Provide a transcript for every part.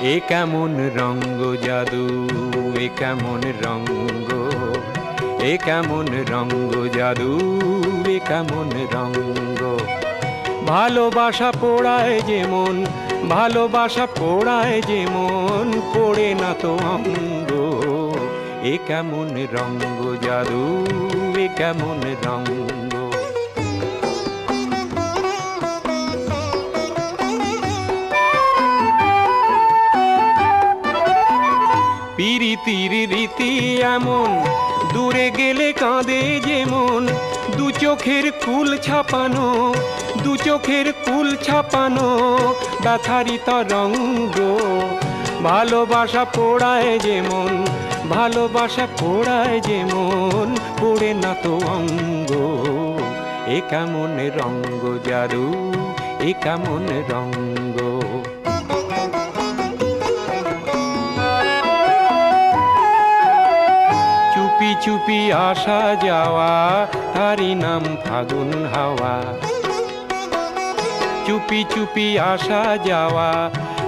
এ কেমন রঙ্গ জাদু, এ কেমন রঙ্গ, এ কেমন রঙ্গ জাদু, এ কেমন রঙ্গ। ভালোবাসা পোড়ায় যেমন, ভালোবাসা পোড়ায় যেমন, পোড়ে না তো অঙ্গ। এ কেমন রঙ্গ জাদু, এ কেমন রঙ্গ। পিরিতির রীতি এমন, দূরে গেলে কাঁদে যেমন, দু চোখের কুল ছাপানো, দু চোখের কুল ছাপানো ব্যথারি তরঙ্গ। ভালোবাসা পোড়ায় যেমন, ভালোবাসা পোড়ায় যেমন, পোড়ে না তো অঙ্গ। এ কেমন রঙ্গ জাদু, এ কেমন রঙ্গ। চুপি চুপি আসা যাওয়া, তারি নাম ফাগুন হাওয়া। চুপি চুপি আসা যাওয়া,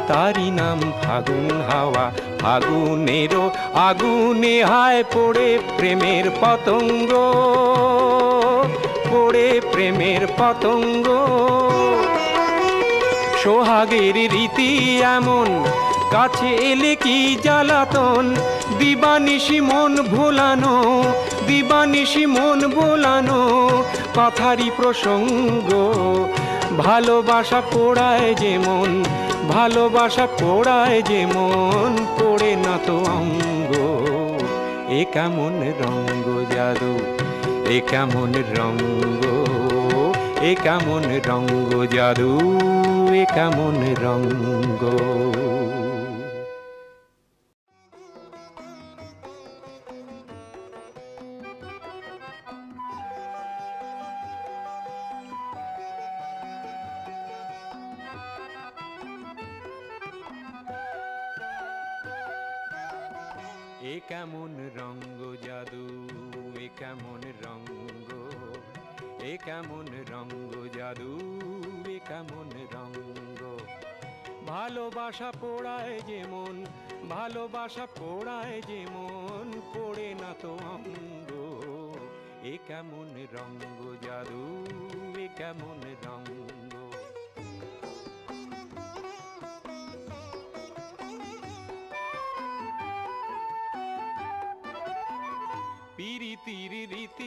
তারি নাম ফাগুন হাওয়া। ফাগুনেরও আগুনে হায় পড়ে প্রেমের পতঙ্গ, পড়ে প্রেমের পতঙ্গ। সোহাগের রীতি এমন, কাছে এলে কি জ্বালাতন, দিবানিশি মন ভোলানো, দিবানিশি মন ভোলানো কথারই প্রসঙ্গ। ভালোবাসা পোড়ায় যেমন, ভালোবাসা পোড়ায় যেমন, পোড়ে না তো অঙ্গ। এ কেমন রঙ্গ জাদু, এ কেমন রঙ্গ, এ কেমন রঙ্গ জাদু, এ কেমন রঙ্গ। এ কেমন রঙ্গ জাদু, এ কেমন রঙ্গ, এ কেমন রঙ্গ জাদু, এ কেমন রঙ্গ। ভালোবাসা পোড়ায় যেমন, ভালোবাসা পোড়ায় যেমন, পোড়ে না তো অঙ্গ। এ কেমন রঙ্গ জাদু, এ কেমন রঙ্গ। পিরিতির রীতি